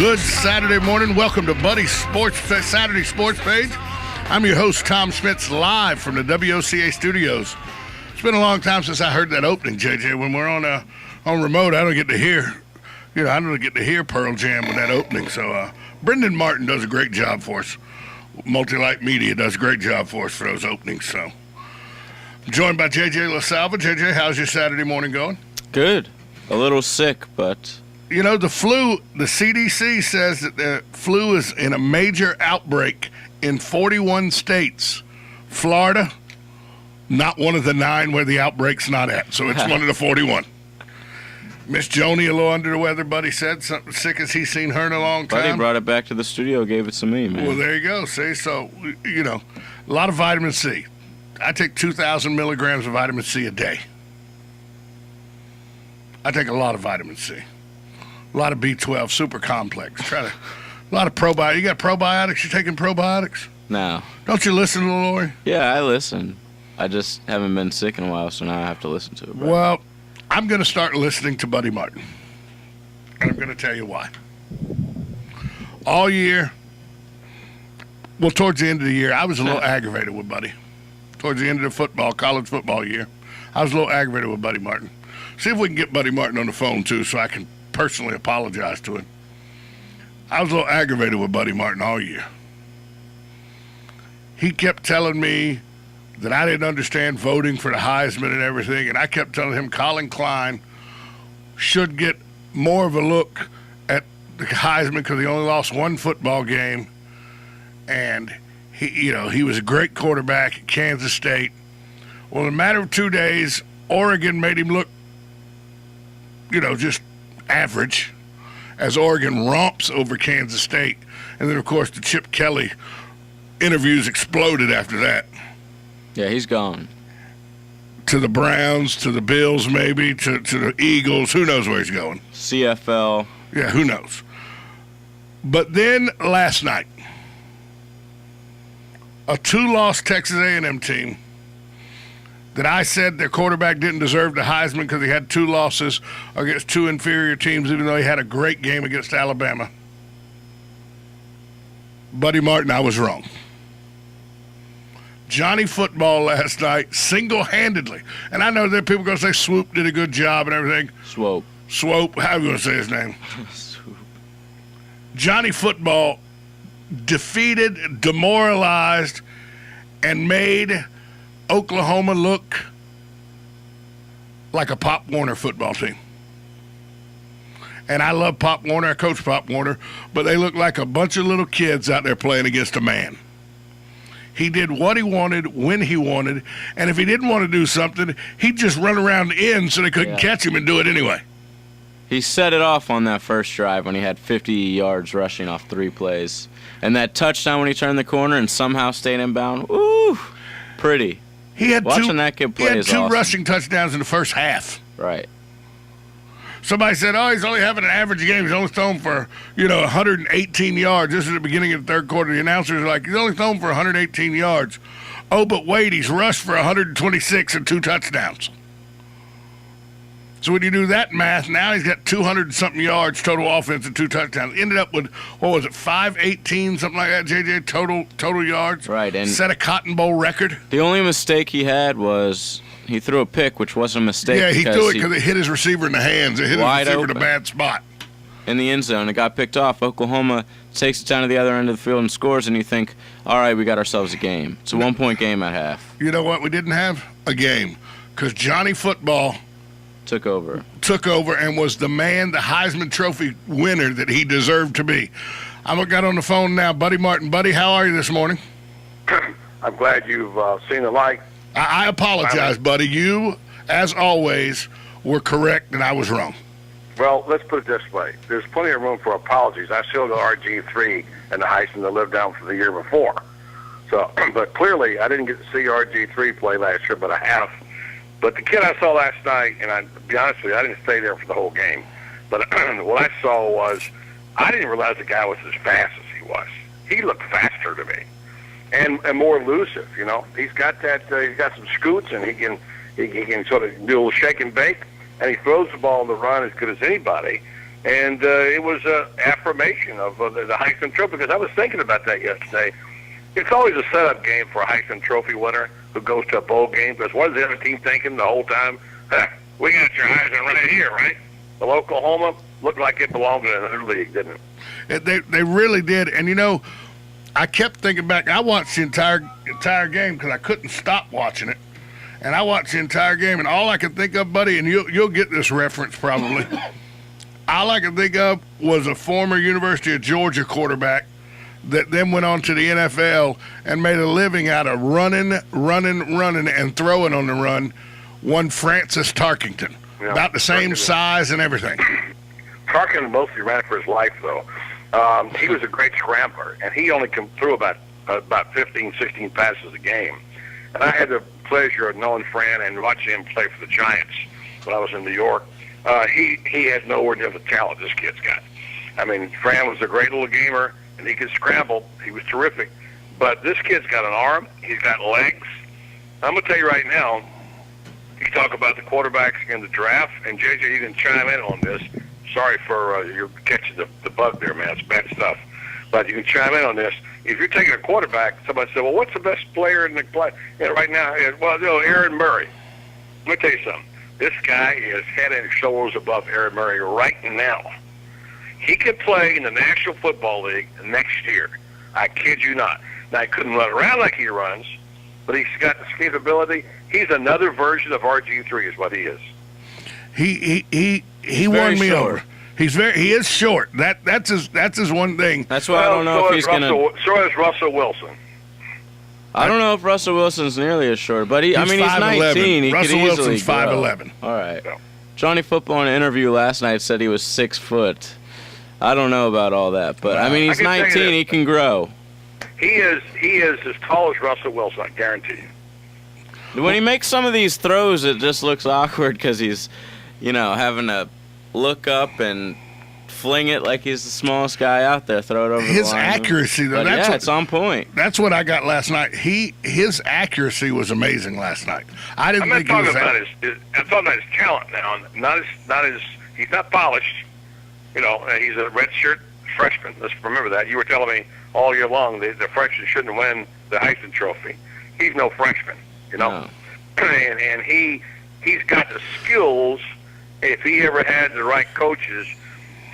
Good Saturday morning. Welcome to Buddy's Saturday Sports Page. I'm your host, Tom Schmitz, live from the WOCA studios. It's been a long time since I heard that opening, JJ. When we're on remote, I don't get to hear, I don't get to hear Pearl Jam with that opening. So Brendan Martin does a great job for us. Multilight Media does a great job for us for those openings. So I'm joined by JJ LaSalva. JJ, how's your Saturday morning going? Good. A little sick, but... The flu, the CDC says that the flu is in a major outbreak in 41 states. Florida, not one of the 9 where the outbreak's not at, so it's one of the 41. Miss Joni, a little under the weather, Buddy said. Something sick as he's seen her in a long time. Buddy brought it back to the studio, gave it to me, man. Well, there you go. See, so, a lot of vitamin C. I take 2,000 milligrams of vitamin C a day. I take a lot of vitamin C. A lot of B12, super complex. A lot of probiotics. You got probiotics? You taking probiotics? No. Don't you listen to Lori? Yeah, I listen. I just haven't been sick in a while, so now I have to listen to it. But... Well, I'm going to start listening to Buddy Martin. And I'm going to tell you why. All year, well, towards the end of the year, I was a little aggravated with Buddy. Towards the end of the college football year, I was a little aggravated with Buddy Martin. See if we can get Buddy Martin on the phone, too, so I can personally apologize to him. I was a little aggravated with Buddy Martin all year. He kept telling me that I didn't understand voting for the Heisman and everything, and I kept telling him Colin Klein should get more of a look at the Heisman because he only lost one football game, and he was a great quarterback at Kansas State. Well, in a matter of 2 days, Oregon made him look, just average, as Oregon romps over Kansas State. And then, of course, the Chip Kelly interviews exploded after that. Yeah, he's gone. To the Browns, to the Bills maybe, to the Eagles. Who knows where he's going? CFL. Yeah, who knows? But then last night, a 2-loss Texas A&M team that I said their quarterback didn't deserve the Heisman because he had 2 losses against 2 inferior teams, even though he had a great game against Alabama. Buddy Martin, I was wrong. Johnny Football last night, single-handedly, and I know that people are going to say Swoop did a good job and everything. Swope, how are you going to say his name? Swoop. Johnny Football defeated, demoralized, and made Oklahoma look like a Pop Warner football team. And I love Pop Warner. I coach Pop Warner. But they look like a bunch of little kids out there playing against a man. He did what he wanted, when he wanted. And if he didn't want to do something, he'd just run around the end so they couldn't catch him and do it anyway. He set it off on that first drive when he had 50 yards rushing off 3 plays. And that touchdown when he turned the corner and somehow stayed inbound. Ooh, pretty. Watching that kid play is awesome. He had 2 rushing touchdowns in the first half. Right. Somebody said, he's only having an average game. He's only thrown for, 118 yards. This is the beginning of the third quarter. The announcers are like, he's only thrown for 118 yards. Oh, but wait, he's rushed for 126 and 2 touchdowns. So when you do that math, now he's got 200-something yards total offense and 2 touchdowns. Ended up with, 518, something like that, JJ, total yards. Right. And set a Cotton Bowl record. The only mistake he had was he threw a pick, which wasn't a mistake. Yeah, he threw it because it hit his receiver in the hands. It hit his receiver in a bad spot. In the end zone. It got picked off. Oklahoma takes it down to the other end of the field and scores, and you think, all right, we got ourselves a game. It's a 1-point game at half. You know what we didn't have? A game. Because Johnny Football took over and was the man, the Heisman Trophy winner that he deserved to be. I'm got on the phone now, Buddy Martin. Buddy, how are you this morning? I'm glad you've seen the light. I apologize, buddy. You, as always, were correct and I was wrong. Well, let's put it this way. There's plenty of room for apologies. I still got RG3 and the Heisman that lived down from the year before. So, but clearly, I didn't get to see RG3 play last year, but I have. But the kid I saw last night, and to be honest with you, I didn't stay there for the whole game. But what I saw was, I didn't realize the guy was as fast as he was. He looked faster to me, and more elusive. He's got that. He's got some scoots, and he can sort of do a little shake and bake, and he throws the ball on the run as good as anybody. And it was an affirmation of the Heisman Trophy, because I was thinking about that yesterday. It's always a setup game for a Heisman Trophy winner who goes to a bowl game, because what is the other team thinking the whole time? We got your Heisman right here, right? The Oklahoma looked like it belonged in another league, didn't it? They really did. And, I kept thinking back. I watched the entire game because I couldn't stop watching it. And I watched the entire game, and all I could think of, buddy, and you'll get this reference probably, all I could think of was a former University of Georgia quarterback that then went on to the NFL and made a living out of running, and throwing on the run, one Francis Tarkington. Yeah, about the same size and everything. Tarkington mostly ran for his life, though. He was a great scrambler, and he only threw about 15, 16 passes a game. And I had the pleasure of knowing Fran and watching him play for the Giants when I was in New York. He had nowhere near the talent this kid's got. I mean, Fran was a great little gamer, and he could scramble. He was terrific. But this kid's got an arm. He's got legs. I'm going to tell you right now, you talk about the quarterbacks in the draft, and JJ, you can chime in on this. Sorry for you catching the bug there, man. It's bad stuff. But you can chime in on this. If you're taking a quarterback, somebody said, well, what's the best player in the play? Right now, well, Aaron Murray. Let me tell you something. This guy is head and shoulders above Aaron Murray right now. He could play in the National Football League next year. I kid you not. Now, he couldn't run around like he runs, but he's got the escapability. He's another version of RG3 is what he is. He won me over. He is short. That's his one thing. That's why I don't know if he's going to. So is Russell Wilson. I don't know if Russell Wilson's nearly as short, but he's 19. He Russell could easily Wilson's 5'11". All right. Yeah. Johnny Football in an interview last night said he was 6 foot. I don't know about all that, but I mean he's 19. He can grow. He is as tall as Russell Wilson. I guarantee you. When he makes some of these throws, it just looks awkward because he's, having to look up and fling it like he's the smallest guy out there, throw it over the line. His accuracy, though, it's on point. That's what I got last night. His accuracy was amazing last night. I'm talking about his talent now. Not his. He's not polished. He's a redshirt freshman. Let's remember that. You were telling me all year long the freshmen shouldn't win the Heisman Trophy. He's no freshman. No. And he's got the skills. If he ever had the right coaches,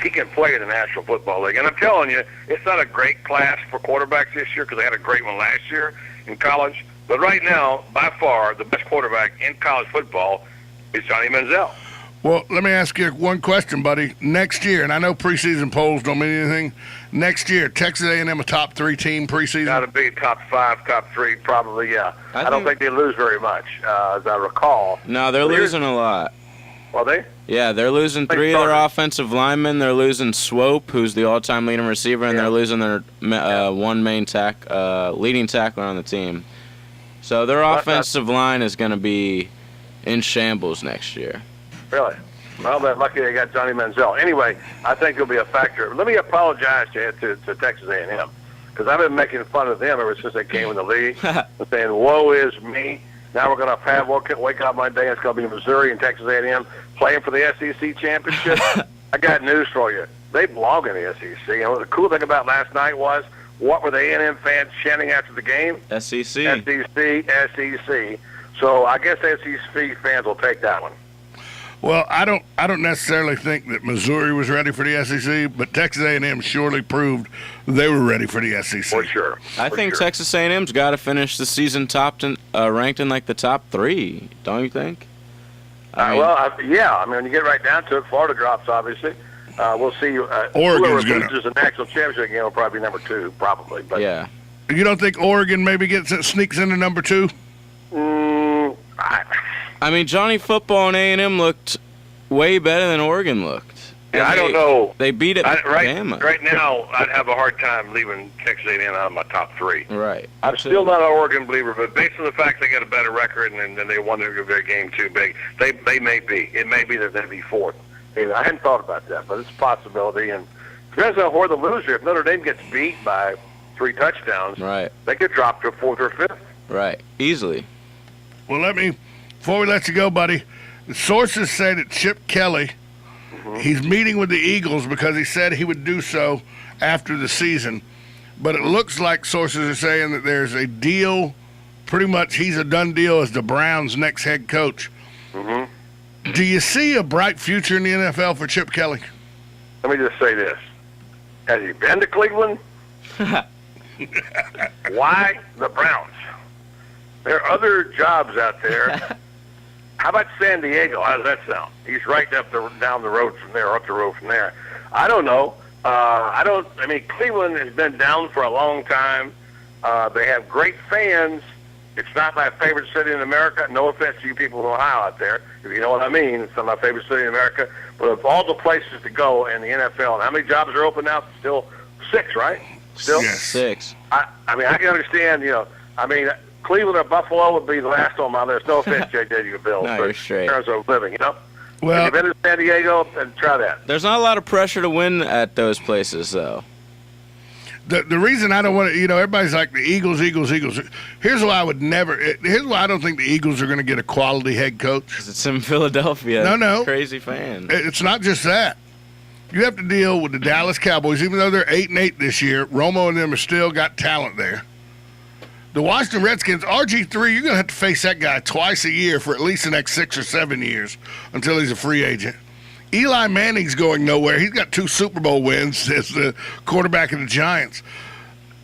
he can play in the National Football League. And I'm telling you, it's not a great class for quarterbacks this year because they had a great one last year in college. But right now, by far, the best quarterback in college football is Johnny Manziel. Well, let me ask you one question, buddy. Next year, and I know preseason polls don't mean anything. Next year, Texas A&M a top 3 team preseason? Got to be top 5, top 3, probably. Yeah. I don't think they lose very much, as I recall. No, they're losing a lot. Well, they? Yeah, they're losing 3 of their offensive linemen. They're losing Swope, who's the all-time leading receiver, and they're losing their one main leading tackler on the team. So their offensive line is going to be in shambles next year. Really? Well, they're lucky they got Johnny Manziel. Anyway, I think it'll be a factor. Let me apologize to Texas A&M because I've been making fun of them ever since they came in the league, saying, woe is me. Now we're going to wake up one day and it's going to be Missouri and Texas A&M playing for the SEC championship. I got news for you. They belong in the SEC. And the cool thing about last night was, what were the A&M fans chanting after the game? SEC. SEC. So I guess SEC fans will take that one. Well, I don't necessarily think that Missouri was ready for the SEC, but Texas A&M surely proved they were ready for the SEC. For sure. I think Texas A&M's got to finish the season ranked in like the top 3, don't you think? Yeah. I mean, when you get right down to it, Florida drops, obviously. We'll see. Oregon's going to loses the national championship game will probably be number 2, probably. But yeah. You don't think Oregon maybe sneaks into number 2? I mean, Johnny Football and A&M looked way better than Oregon looked. Yeah, I don't know. They beat it. Bama. Right now, I'd have a hard time leaving Texas A&M out of my top 3. Right. I'm still not an Oregon believer, but based on the fact they got a better record and they won their game too big, they may be. It may be that they'd be 4th. I hadn't thought about that, but it's a possibility. And it depends on who the loser. If Notre Dame gets beat by 3 touchdowns, right, they could drop to 4th or 5th. Right. Easily. Well, before we let you go, buddy, the sources say that Chip Kelly He's meeting with the Eagles because he said he would do so after the season. But it looks like sources are saying that there's a deal. Pretty much he's a done deal as the Browns' next head coach. Mm-hmm. Do you see a bright future in the NFL for Chip Kelly? Let me just say this. Has he been to Cleveland? Why the Browns? There are other jobs out there. How about San Diego? How does that sound? He's right down the road from there, up the road from there. I don't know. I mean, Cleveland has been down for a long time. They have great fans. It's not my favorite city in America. No offense to you people in Ohio out there, if you know what I mean. It's not my favorite city in America. But of all the places to go in the NFL, and how many jobs are open now? Still 6, right? Still? Yes. 6. I mean, I can understand, Cleveland or Buffalo would be the last on my list. No offense, J.J. Bills. No, but you're straight. in terms of living, Well, if you've been to San Diego, then try that. There's not a lot of pressure to win at those places, though. The reason I don't want to, everybody's like the Eagles. Here's why here's why I don't think the Eagles are going to get a quality head coach. 'Cause it's in Philadelphia. No. Crazy fan. It's not just that. You have to deal with the Dallas Cowboys, even though they're 8-8 this year. Romo and them are still got talent there. The Washington Redskins, RG3, you're going to have to face that guy twice a year for at least the next 6 or 7 years until he's a free agent. Eli Manning's going nowhere. He's got 2 Super Bowl wins as the quarterback of the Giants.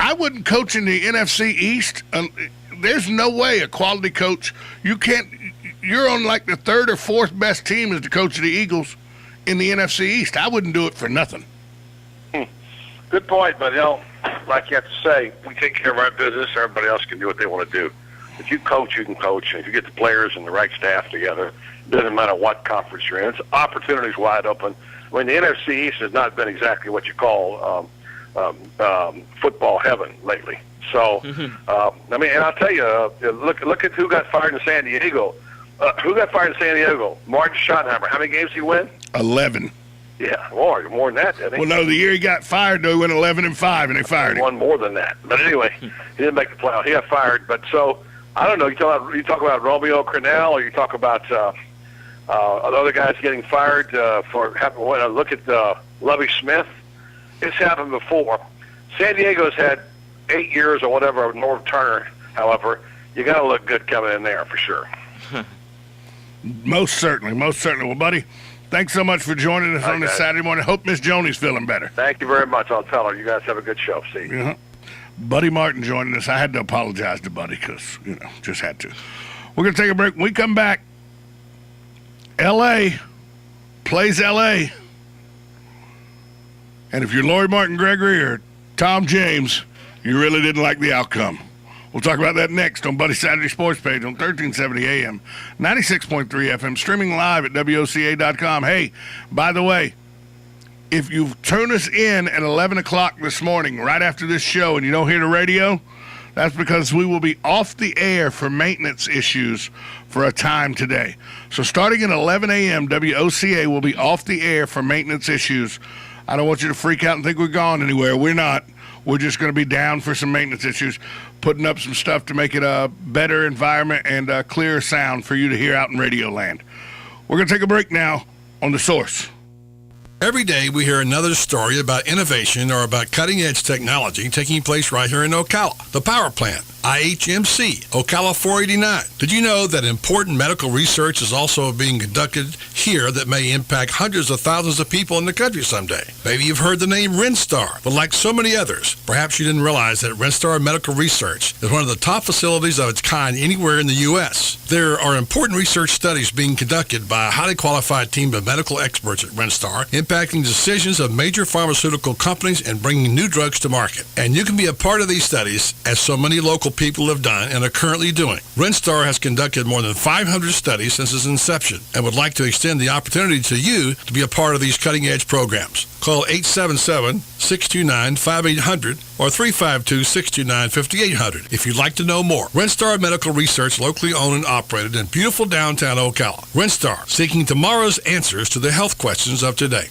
I wouldn't coach in the NFC East. There's no way a quality coach. You're on like the 3rd or 4th best team as the coach of the Eagles in the NFC East. I wouldn't do it for nothing. Good point, but like you have to say, we take care of our business. Everybody else can do what they want to do. If you coach, you can coach. And if you get the players and the right staff together, it doesn't matter what conference you're in. It's opportunities wide open. I mean, the NFC East has not been exactly what you call football heaven lately. So, and I'll tell you, look at who got fired in San Diego. Who got fired in San Diego? Martin Schottenheimer. How many games did he win? 11. Yeah, more than that, didn't he? Well, no, the year he got fired, though, he went 11-5, and they fired him. Won more than that. But anyway, he didn't make the playoff. He got fired. But so, I don't know. You talk about Romeo Crennel, or you talk about other guys getting fired look at Lovie Smith. It's happened before. San Diego's had 8 years or whatever of Norv Turner. However, you got to look good coming in there for sure. Most certainly. Well, buddy, thanks so much for joining us on this Saturday morning. Hope Miss Joni's feeling better. Thank you very much. I'll tell her. You guys have a good show. See you. Buddy Martin joining us. I had to apologize to Buddy because, just had to. We're going to take a break. When we come back, L.A. plays L.A. And if you're Lori Martin Gregory or Tom James, you really didn't like the outcome. We'll talk about that next on Buddy's Saturday Sports page on 1370 AM, 96.3 FM, streaming live at WOCA.com. Hey, by the way, if you turn us in at 11 o'clock this morning, right after this show, and you don't hear the radio, that's because we will be off the air for maintenance issues for a time today. So starting at 11 a.m., WOCA will be off the air for maintenance issues. I don't want you to freak out and think we're gone anywhere. We're not. We're just going to be down for some maintenance issues, putting up some stuff to make it a better environment and a clearer sound for you to hear out in Radio Land. We're going to take a break now on The Source. Every day we hear another story about innovation or about cutting-edge technology taking place right here in Ocala. The power plant, IHMC, Ocala 489. Did you know that important medical research is also being conducted here that may impact hundreds of thousands of people in the country someday? Maybe you've heard the name Renstar, but like so many others, perhaps you didn't realize that Renstar Medical Research is one of the top facilities of its kind anywhere in the U.S. There are important research studies being conducted by a highly qualified team of medical experts at Renstar, impacting decisions of major pharmaceutical companies and bringing new drugs to market. And you can be a part of these studies, as so many local people have done and are currently doing. Renstar has conducted more than 500 studies since its inception and would like to extend the opportunity to you to be a part of these cutting-edge programs. Call 877-629-5800 or 352-629-5800 if you'd like to know more. Renstar Medical Research, locally owned and operated in beautiful downtown Ocala. Renstar, seeking tomorrow's answers to the health questions of today.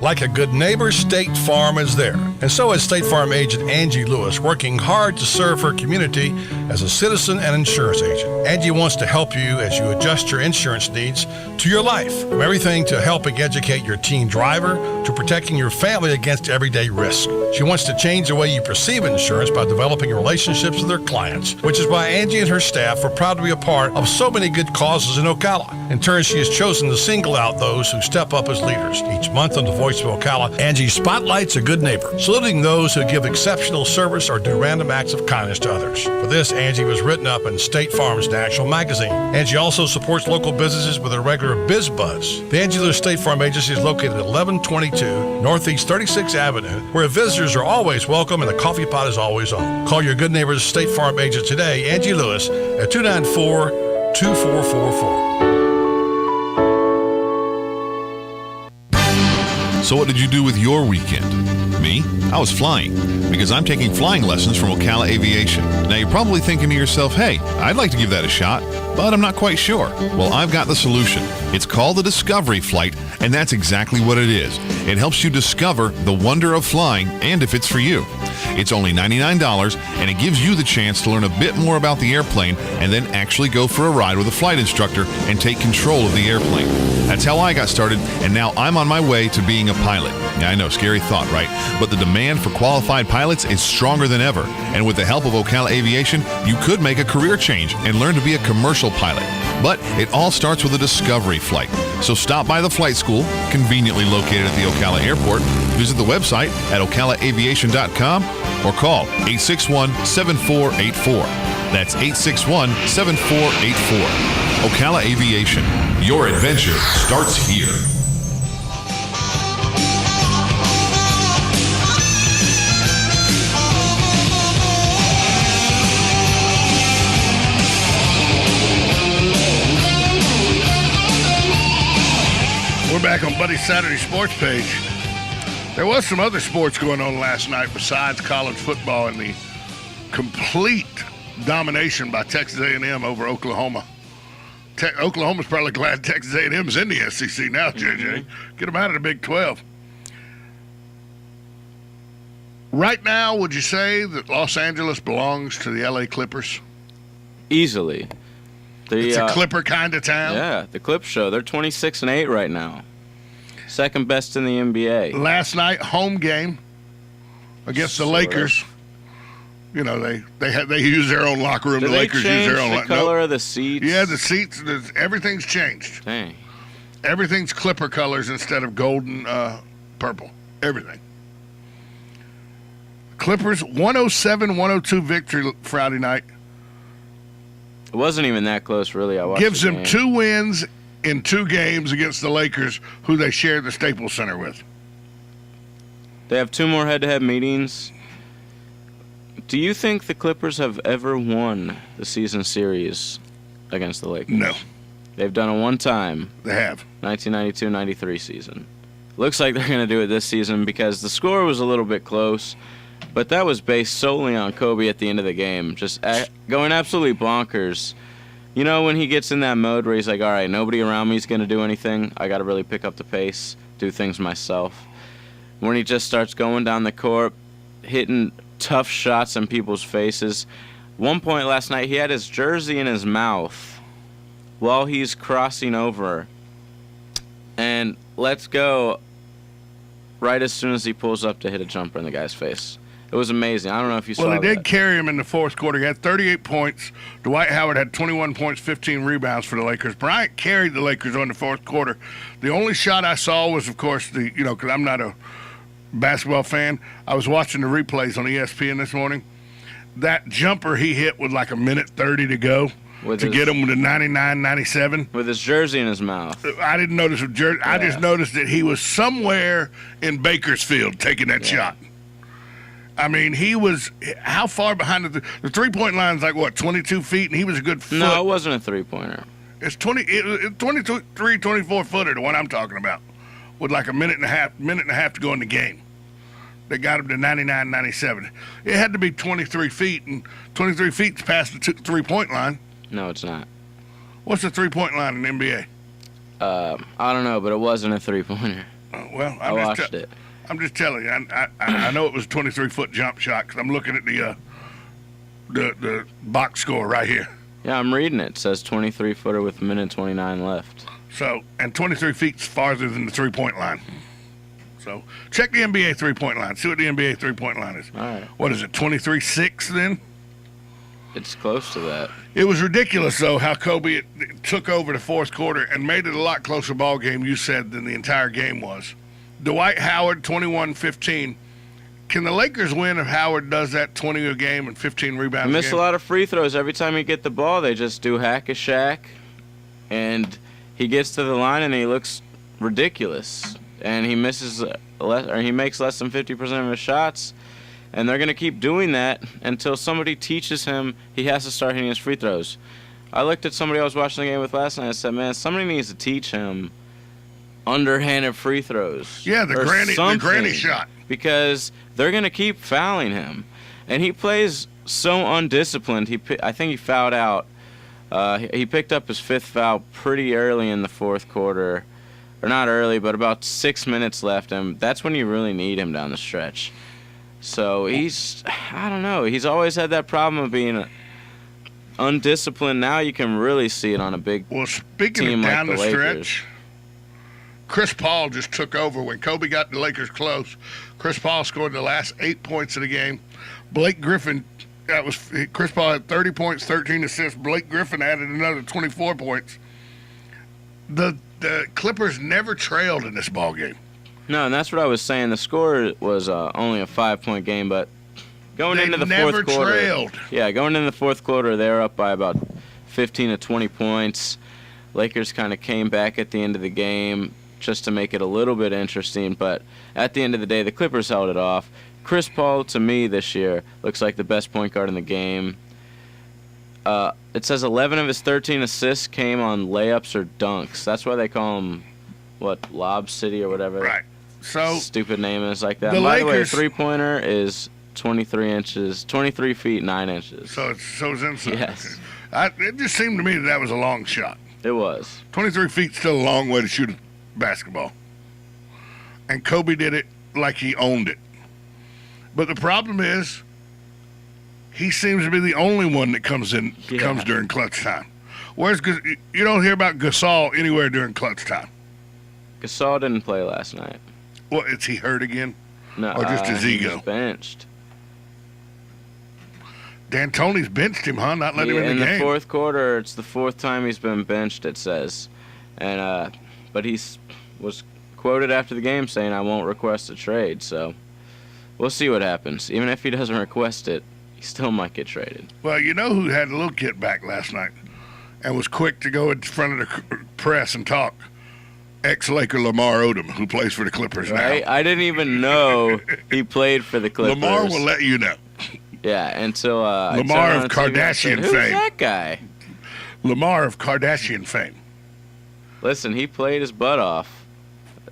Like a good neighbor, State Farm is there. And so is State Farm agent Angie Lewis, working hard to serve her community as a citizen and insurance agent. Angie wants to help you as you adjust your insurance needs to your life, from everything to helping educate your teen driver to protecting your family against everyday risk. She wants to change the way you perceive insurance by developing relationships with her clients, which is why Angie and her staff are proud to be a part of so many good causes in Ocala. In turn, she has chosen to single out those who step up as leaders. Each month on The Voice of Ocala, Angie spotlights a good neighbor, saluting those who give exceptional service or do random acts of kindness to others. For this, Angie was written up in State Farm's National Magazine. Angie also supports local businesses with a regular Biz Buzz. The Angie Lewis State Farm Agency is located at 1122 Northeast 36th Avenue, where visitors are always welcome and a coffee pot is always on. Call your good neighbor's State Farm agent today, Angie Lewis, at 294-2444. So what did you do with your weekend? Me? I was flying, because I'm taking flying lessons from Ocala Aviation. Now you're probably thinking to yourself, hey, I'd like to give that a shot, but I'm not quite sure. Well, I've got the solution. It's called the Discovery Flight, and that's exactly what it is. It helps you discover the wonder of flying, and if it's for you. It's only $99, and it gives you the chance to learn a bit more about the airplane and then actually go for a ride with a flight instructor and take control of the airplane. That's how I got started, and now I'm on my way to being a pilot. Yeah, I know, scary thought, right? But the demand for qualified pilots is stronger than ever, and with the help of Ocala Aviation, you could make a career change and learn to be a commercial pilot. But it all starts with a Discovery Flight. So stop by the flight school, conveniently located at the Ocala Airport, visit the website at ocalaaviation.com, or call 861-7484. That's 861-7484. Ocala Aviation. Your adventure starts here. We're back on Buddy's Saturday Sports page. There was some other sports going on last night besides college football and the complete domination by Texas A&M over Oklahoma. Oklahoma's probably glad Texas A&M's in the SEC now, JJ. Get them out of the Big 12. Right now, would you say that Los Angeles belongs to the L.A. Clippers? Easily. It's a Clipper kind of town? Yeah, the Clip Show. They're 26-8 right now. Second best in the NBA. Last night, home game against the Lakers. You know, they use their own locker room. Do the they Lakers use their own the color of the seats? Yeah, the seats. Everything's changed. Dang. Everything's Clipper colors instead of golden purple. Everything. Clippers 107-102 victory Friday night. It wasn't even that close, really. I watched Gives the them 2 wins in 2 games against the Lakers, who they share the Staples Center with. They have 2 more head-to-head meetings. Do you think the Clippers have ever won the season series against the Lakers? No. They've done it one time. They have. 1992-93 season. Looks like they're going to do it this season because the score was a little bit close, but that was based solely on Kobe at the end of the game, just going absolutely bonkers. You know, when he gets in that mode where he's like, all right, nobody around me is going to do anything. I got to really pick up the pace, do things myself. When he just starts going down the court, hitting tough shots in people's faces. One point last night, he had his jersey in his mouth while he's crossing over and lets go right as soon as he pulls up to hit a jumper in the guy's face. It was amazing. I don't know if you saw that. Well, they did carry him in the fourth quarter. He had 38 points. Dwight Howard had 21 points, 15 rebounds for the Lakers. Bryant carried the Lakers on the fourth quarter. The only shot I saw was, of course, because I'm not a basketball fan. I was watching the replays on ESPN this morning. That jumper he hit with like a minute 30 to go get him with a 99-97. With his jersey in his mouth. I didn't notice a jersey. Yeah. I just noticed that he was somewhere in Bakersfield taking that shot. I mean, he was how far behind the three-point line is like, what, 22 feet, and he was a good foot. No, it wasn't a three-pointer. It's 23, 24-footer, the one I'm talking about, with like a minute and a half to go in the game. They got him to 99-97. It had to be 23 feet, and 23 feet is past the three-point line. No, it's not. What's the three-point line in the NBA? I don't know, but it wasn't a three-pointer. Well, I watched it. I'm just telling you. I know it was a 23-foot jump shot because I'm looking at the box score right here. Yeah, I'm reading it. It says 23-footer with a minute 29 left. So, and 23 feet's farther than the three-point line. So, check the NBA three-point line. See what the NBA three-point line is. All right. What is it, 23-6 then? It's close to that. It was ridiculous, though, how Kobe took over the fourth quarter and made it a lot closer ball game, you said, than the entire game was. Dwight Howard, 21-15. Can the Lakers win if Howard does that 20 a game and 15 rebounds He a missed game? a lot of free throws. Every time he get the ball, they just do hack-a-shack. And he gets to the line and he looks ridiculous. And he misses he makes less than 50% of his shots. And they're going to keep doing that until somebody teaches him he has to start hitting his free throws. I looked at somebody I was watching the game with last night and I said, man, somebody needs to teach him underhanded free throws. Yeah, the granny shot. Because they're going to keep fouling him. And he plays so undisciplined. I think he fouled out. He picked up his fifth foul pretty early in the fourth quarter. Or not early, but about 6 minutes left. And that's when you really need him down the stretch. So I don't know. He's always had that problem of being undisciplined. Now you can really see it on a big speaking team of down like the the Lakers. stretch, Chris Paul just took over. When Kobe got the Lakers close, Chris Paul scored the last 8 points of the game. Blake Griffin, Chris Paul had 30 points, 13 assists. Blake Griffin added another 24 points. The Clippers never trailed in this ball game. No, and that's what I was saying. The score was only a 5-point game, but going into the fourth quarter, trailed. Yeah, going into the fourth quarter, they were up by about 15 to 20 points. Lakers kind of came back at the end of the game just to make it a little bit interesting, but at the end of the day, the Clippers held it off. Chris Paul, to me, this year, looks like the best point guard in the game. It says 11 of his 13 assists came on layups or dunks. That's why they call him, Lob City or whatever. Right. So stupid name is like that. The By the way, Lakers, three-pointer is 23 feet 9 inches. So it's inside. Yes. It just seemed to me that was a long shot. It was. 23 feet still a long way to shoot a basketball. And Kobe did it like he owned it. But the problem is, he seems to be the only one that comes during clutch time. Whereas you don't hear about Gasol anywhere during clutch time. Gasol didn't play last night. Well, is he hurt again? No, or just his ego? He was benched. D'Antoni's benched him, huh? Not letting him in the game. In the fourth quarter, it's the fourth time he's been benched, it says. And but he was quoted after the game saying, I won't request a trade. So we'll see what happens. Even if he doesn't request it, he still might get traded. Well, you know who had a little kickback last night and was quick to go in front of the press and talk? Ex-Laker Lamar Odom, who plays for the Clippers right? now. I didn't even know he played for the Clippers. Lamar will let you know. Yeah, until Lamar of Kardashian Who's fame. that guy? Lamar of Kardashian fame. Listen, he played his butt off,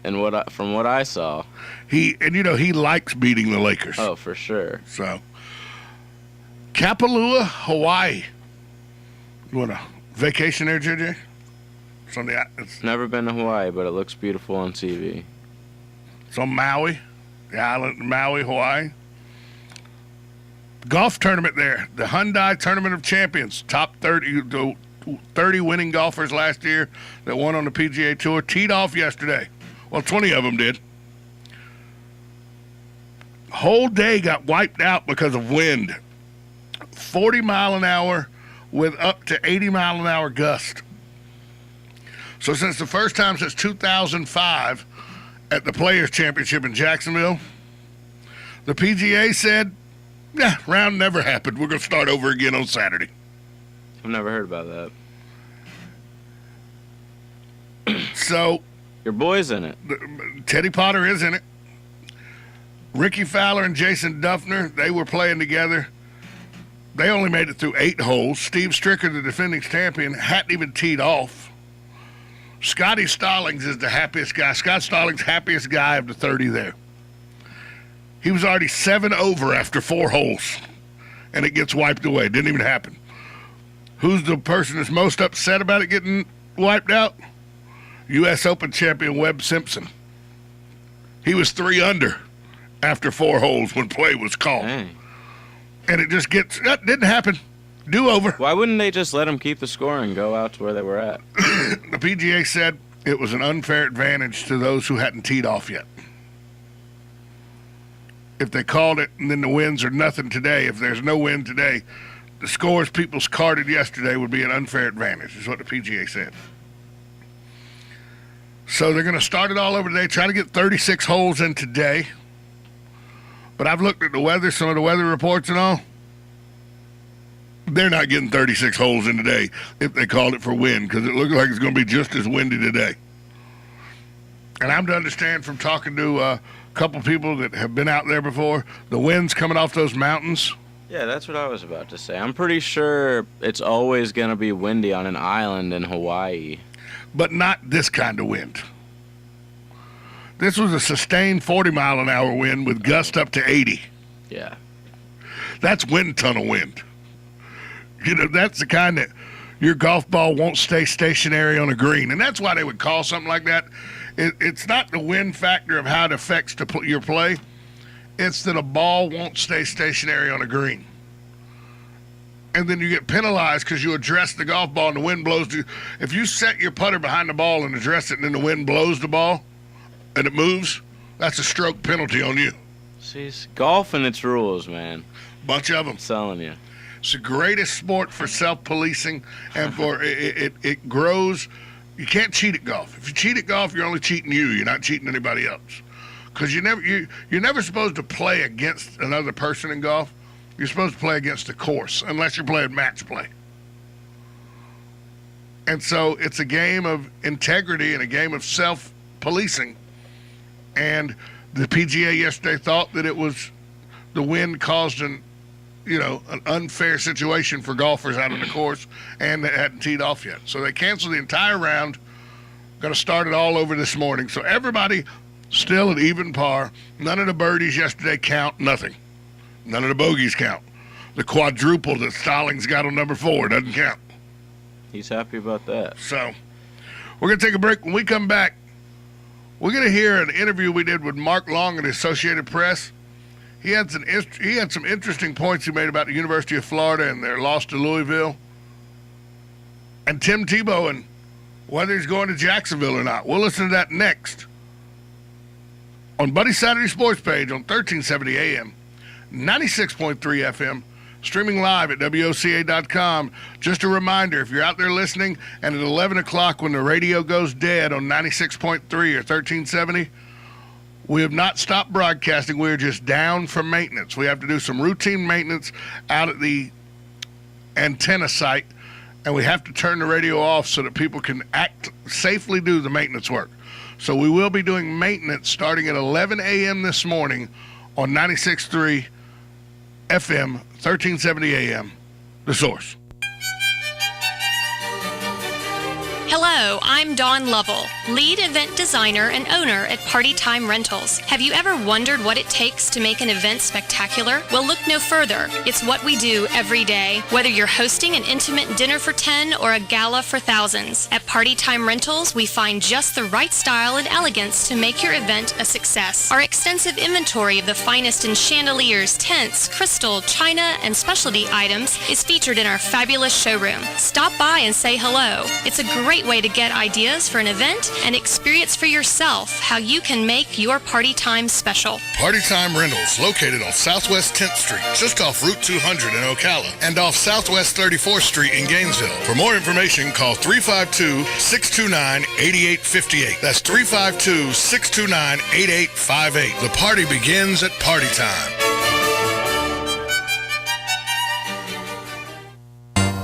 and from what I saw, he likes beating the Lakers. Oh, for sure. So, Kapalua, Hawaii. You want a vacation there, JJ? It's never been to Hawaii, but it looks beautiful on TV. It's on Maui, the island of Maui, Hawaii. Golf tournament there, the Hyundai Tournament of Champions, top 30 winning golfers last year that won on the PGA Tour, teed off yesterday. Well, 20 of them did. Whole day got wiped out because of wind. 40 mile an hour with up to 80 mile an hour gust. So since the first time since 2005 at the Players Championship in Jacksonville, the PGA said, round never happened. We're going to start over again on Saturday. I've never heard about that. So your boy's in it. Teddy Potter is in it. Ricky Fowler and Jason Duffner, they were playing together. They only made it through 8 holes. Steve Stricker, the defending champion, hadn't even teed off. Scotty Stallings is the happiest guy. Scott Stallings, happiest guy of the 30 there. He was already 7 over after 4 holes, and it gets wiped away. Didn't even happen. Who's the person that's most upset about it getting wiped out? U.S. Open champion Webb Simpson. He was 3 under after 4 holes when play was called. Dang. And it just that didn't happen. Do over. Why wouldn't they just let them keep the score and go out to where they were at? The PGA said it was an unfair advantage to those who hadn't teed off yet. If they called it and then the wins are nothing today, if there's no win today, the scores people carded yesterday would be an unfair advantage, is what the PGA said. So they're going to start it all over today, trying to get 36 holes in today. But I've looked at the weather, some of the weather reports and all. They're not getting 36 holes in today if they called it for wind, because it looks like it's going to be just as windy today. And I'm to understand from talking to a couple people that have been out there before, the wind's coming off those mountains. Yeah, that's what I was about to say. I'm pretty sure it's always going to be windy on an island in Hawaii. But not this kind of wind. This was a sustained 40-mile-an-hour wind with gusts up to 80. Yeah. That's wind tunnel wind. You know, that's the kind that your golf ball won't stay stationary on a green. And that's why they would call something like that. It's not the wind factor of how it affects your play. It's that a ball won't stay stationary on a green. And then you get penalized because you address the golf ball and the wind blows. If you set your putter behind the ball and address it and then the wind blows the ball and it moves, that's a stroke penalty on you. See, golf and its rules, man. Bunch of them. I'm telling you. It's the greatest sport for self-policing and for it grows. You can't cheat at golf. If you cheat at golf, you're only cheating you. You're not cheating anybody else. Because you're never supposed to play against another person in golf. You're supposed to play against the course, unless you're playing match play. And so it's a game of integrity and a game of self-policing. And the PGA yesterday thought that it was the wind caused an unfair situation for golfers out on the course, and they hadn't teed off yet. So they canceled the entire round. Going to start it all over this morning. So everybody still at even par. None of the birdies yesterday count. Nothing. None of the bogeys count. The quadruple that Stallings got on number 4 doesn't count. He's happy about that. So we're going to take a break. When we come back, we're going to hear an interview we did with Mark Long at the Associated Press. He had some interesting points he made about the University of Florida and their loss to Louisville. And Tim Tebow and whether he's going to Jacksonville or not. We'll listen to that next on Buddy's Saturday Sports page on 1370 AM, 96.3 FM, streaming live at WOCA.com. Just a reminder, if you're out there listening and at 11 o'clock when the radio goes dead on 96.3 or 1370, we have not stopped broadcasting. We're just down for maintenance. We have to do some routine maintenance out at the antenna site, and we have to turn the radio off so that people can safely do the maintenance work. So we will be doing maintenance starting at 11 a.m. this morning on 96.3 FM, 1370 AM, The Source. Hello, I'm Dawn Lovell, lead event designer and owner at Party Time Rentals. Have you ever wondered what it takes to make an event spectacular? Well, look no further. It's what we do every day. Whether you're hosting an intimate dinner for 10 or a gala for thousands, at Party Time Rentals, we find just the right style and elegance to make your event a success. Our extensive inventory of the finest in chandeliers, tents, crystal, china, and specialty items is featured in our fabulous showroom. Stop by and say hello. It's a great way to get ideas for an event and experience for yourself how you can make your party time special. Party Time Rentals, located on Southwest 10th Street, just off Route 200 in Ocala, and off Southwest 34th Street in Gainesville. For more information, call 352-629-8858. That's 352-629-8858. The party begins at Party Time.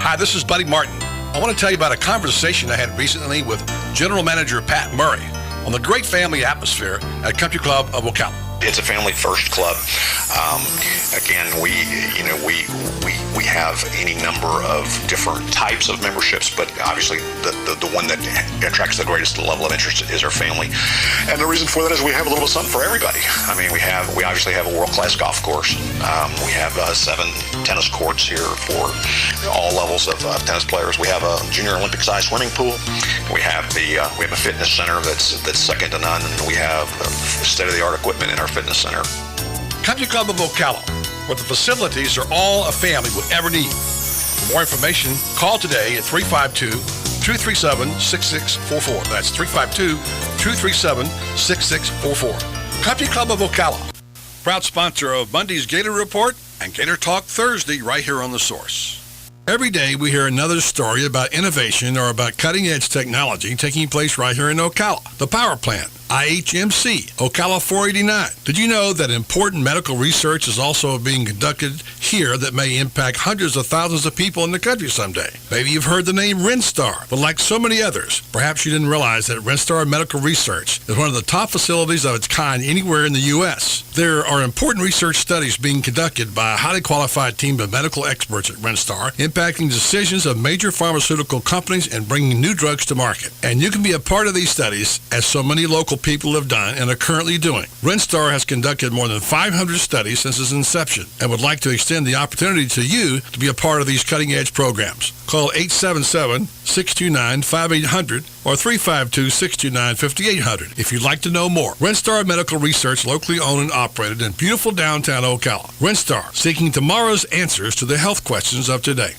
Hi, this is Buddy Martin. I want to tell you about a conversation I had recently with General Manager Pat Murray on the great family atmosphere at Country Club of Ocala. It's a family-first club. Again, we have any number of different types of memberships, but obviously the one that attracts the greatest level of interest is our family. And the reason for that is we have a little something for everybody. I mean, we obviously have a world-class golf course. We have 7 tennis courts here for all levels of tennis players. We have a junior Olympic-sized swimming pool. We have a fitness center that's second to none, and we have state-of-the-art equipment in our fitness center. Country Club of Ocala, where the facilities are all a family would ever need. For more information, call today at 352-237-6644. That's 352-237-6644. Country Club of Ocala, proud sponsor of Monday's Gator Report and Gator Talk Thursday right here on The Source. Every day we hear another story about innovation or about cutting-edge technology taking place right here in Ocala. The Power Plant, IHMC, Ocala 489. Did you know that important medical research is also being conducted here that may impact hundreds of thousands of people in the country someday? Maybe you've heard the name Renstar, but like so many others, perhaps you didn't realize that Renstar Medical Research is one of the top facilities of its kind anywhere in the U.S. There are important research studies being conducted by a highly qualified team of medical experts at Renstar, impacting decisions of major pharmaceutical companies and bringing new drugs to market. And you can be a part of these studies, as so many local people have done and are currently doing. Renstar has conducted more than 500 studies since its inception and would like to extend the opportunity to you to be a part of these cutting-edge programs. Call 877-629-5800 or 352-629-5800 if you'd like to know more. Renstar Medical Research, locally owned and operated in beautiful downtown Ocala. Renstar, seeking tomorrow's answers to the health questions of today.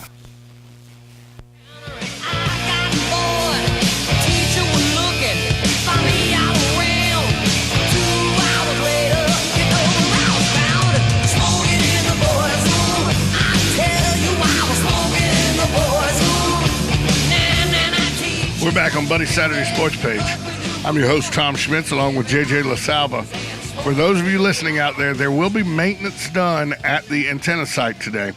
We're back on Buddy Saturday Sports Page. I'm your host, Tom Schmitz, along with JJ LaSalva. For those of you listening out there, there will be maintenance done at the antenna site today.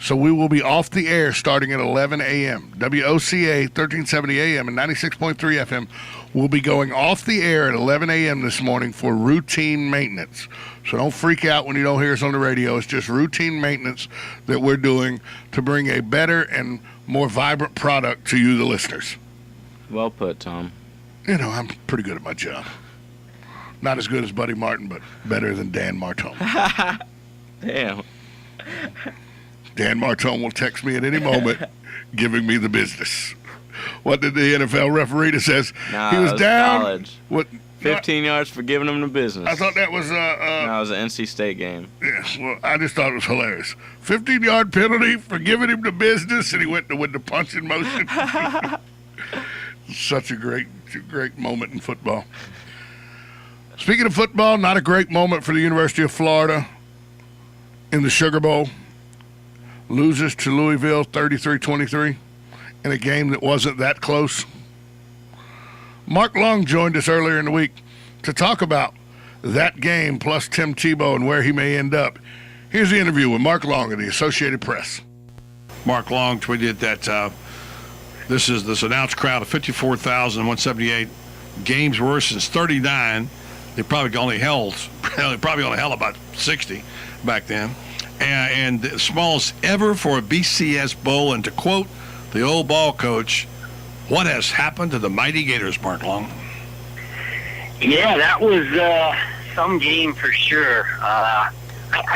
So we will be off the air starting at 11 a.m. WOCA 1370 a.m. and 96.3 FM will be going off the air at 11 a.m. this morning for routine maintenance. So don't freak out when you don't hear us on the radio. It's just routine maintenance that we're doing to bring a better and more vibrant product to you, the listeners. Well put, Tom. You know, I'm pretty good at my job. Not as good as Buddy Martin, but better than Dan Martone. Damn. Dan Martone will text me at any moment, giving me the business. What did the NFL referee that says Nah, he was down? College. What? 15 yards for giving him the business. I thought that was No, it was an NC State game. Yeah, well, I just thought it was hilarious. 15-yard penalty for giving him the business, and he went with the punching motion. Such a great moment in football. Speaking of football, not a great moment for the University of Florida in the Sugar Bowl. Loses to Louisville 33-23 in a game that wasn't that close. Mark Long joined us earlier in the week to talk about that game plus Tim Tebow and where he may end up. Here's the interview with Mark Long of the Associated Press. Mark Long tweeted that this announced crowd of 54,178 games worse since 39. They probably only held about 60 back then. And the smallest ever for a BCS Bowl. And to quote the old ball coach, what has happened to the mighty Gators, Mark Long? Yeah, that was some game for sure.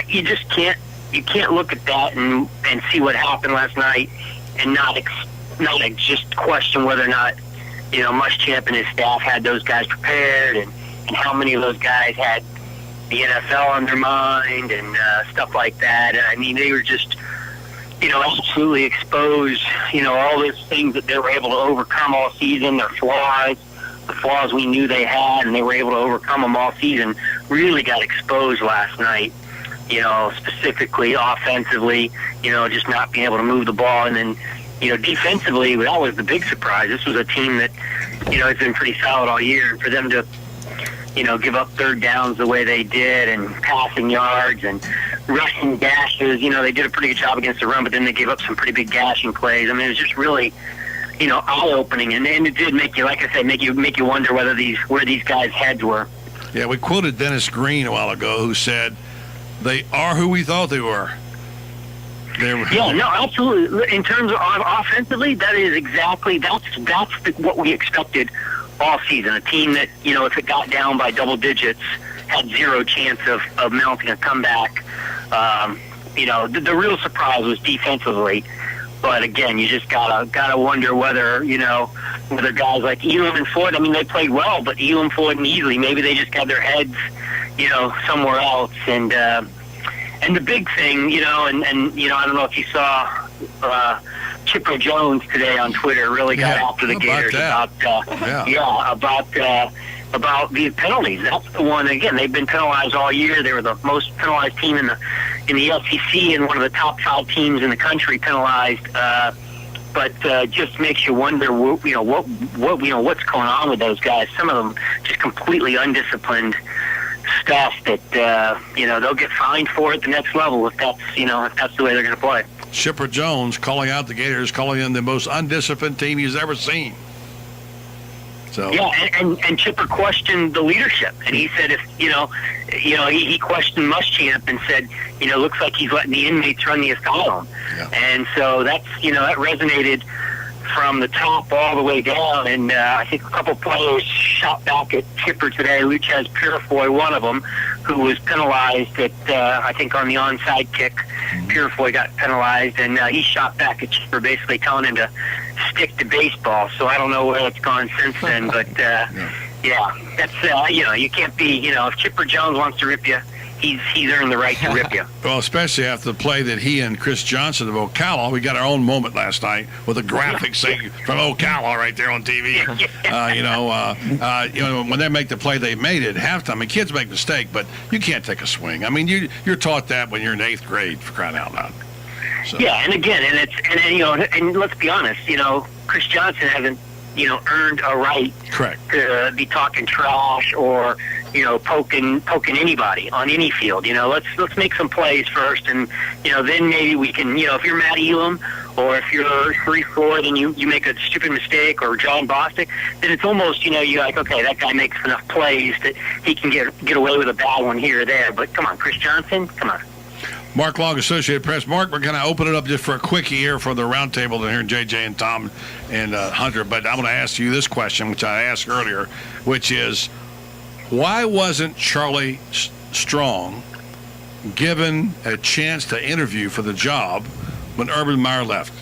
You just can't look at that and see what happened last night and not just question whether or not, Muschamp and his staff had those guys prepared and how many of those guys had the NFL on their mind and stuff like that. And I mean, they were just, absolutely exposed, all those things that they were able to overcome all season, their flaws, the flaws we knew they had, and they were able to overcome them all season, really got exposed last night, specifically offensively, just not being able to move the ball. And then, defensively, that was the big surprise. This was a team that, has been pretty solid all year. And for them to, give up third downs the way they did and passing yards and rushing gashes, they did a pretty good job against the run, but then they gave up some pretty big gashing plays. I mean, it was just really, eye-opening. And it did make you, like I said, make you wonder where these guys' heads were. Yeah, we quoted Dennis Green a while ago who said, they are who we thought they were. Yeah, no, absolutely. In terms of offensively, that is exactly what we expected all season. A team that, if it got down by double digits, had zero chance of mounting a comeback. The real surprise was defensively. But again, you just gotta wonder whether guys like Elam and Floyd. I mean, they played well, but Elam, Floyd, and Easley, maybe they just got their heads, somewhere else. And the big thing, and I don't know if you saw Chipper Jones today on Twitter really got after the Gators about the penalties. That's the one. Again, they've been penalized all year. They were the most penalized team in the SEC and one of the top 5 teams in the country penalized. But just makes you wonder, what's going on with those guys. Some of them just completely undisciplined stuff that they'll get fined for at the next level if that's the way they're going to play. Chipper Jones calling out the Gators, calling them the most undisciplined team he's ever seen. So and Chipper questioned the leadership, and he said he questioned Muschamp and said, looks like he's letting the inmates run the asylum, and so that's that resonated from the top all the way down, and I think a couple players shot back at Chipper today. Luchez Purifoy, one of them, who was penalized at I think on the onside kick. Purifoy got penalized, and he shot back at Chipper, basically telling him to stick to baseball. So I don't know where it's gone since then, but that's you can't be if Chipper Jones wants to rip you, he's earned the right to rip you. Well, especially after the play that he and Chris Johnson of Ocala, we got our own moment last night with a graphic saying from Ocala right there on TV. When they make the play they made it at halftime. I mean, kids make mistakes, but you can't take a swing. I mean, you're taught that when you're in 8th grade, for crying out loud. So. Yeah, and again, and let's be honest, Chris Johnson hasn't earned a right to be talking trash or poking anybody on any field. Let's make some plays first, and then maybe we can. If you're Matt Elam or if you're 3-4, then you make a stupid mistake, or John Bostic, then it's almost you're like, okay, that guy makes enough plays that he can get away with a bad one here or there. But come on, Chris Johnson, come on. Mark Long, Associated Press. Mark, we're going to open it up just for a quickie here for the roundtable to hear JJ and Tom and Hunter. But I'm going to ask you this question, which I asked earlier, which is, why wasn't Charlie Strong given a chance to interview for the job when Urban Meyer left?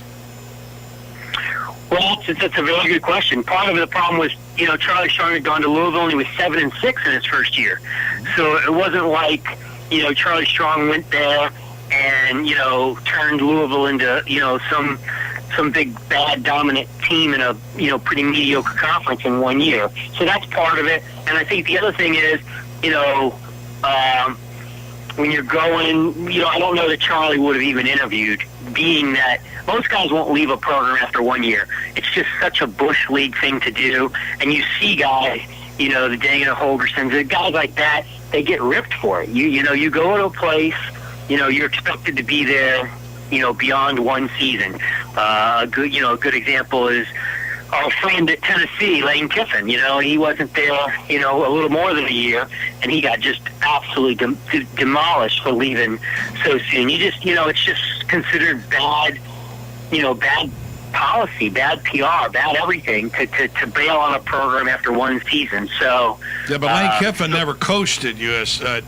Well, that's a very good question. Part of the problem was, Charlie Strong had gone to Louisville and he was 7-6 in his first year. So it wasn't like, Charlie Strong went there and, turned Louisville into, some big, bad, dominant team in a, pretty mediocre conference in 1 year. So that's part of it. And I think the other thing is, when you're going, I don't know that Charlie would have even interviewed, being that most guys won't leave a program after 1 year. It's just such a Bush League thing to do. And you see guys, the Dana Holgersons, the guys like that, they get ripped for it. You go to a place, you're expected to be there, beyond one season. A good example is our friend at Tennessee, Lane Kiffin. He wasn't there, a little more than a year, and he got just absolutely demolished for leaving so soon. It's just considered bad, bad policy, bad PR, bad everything to bail on a program after one season. So but Lane Kiffin never coached at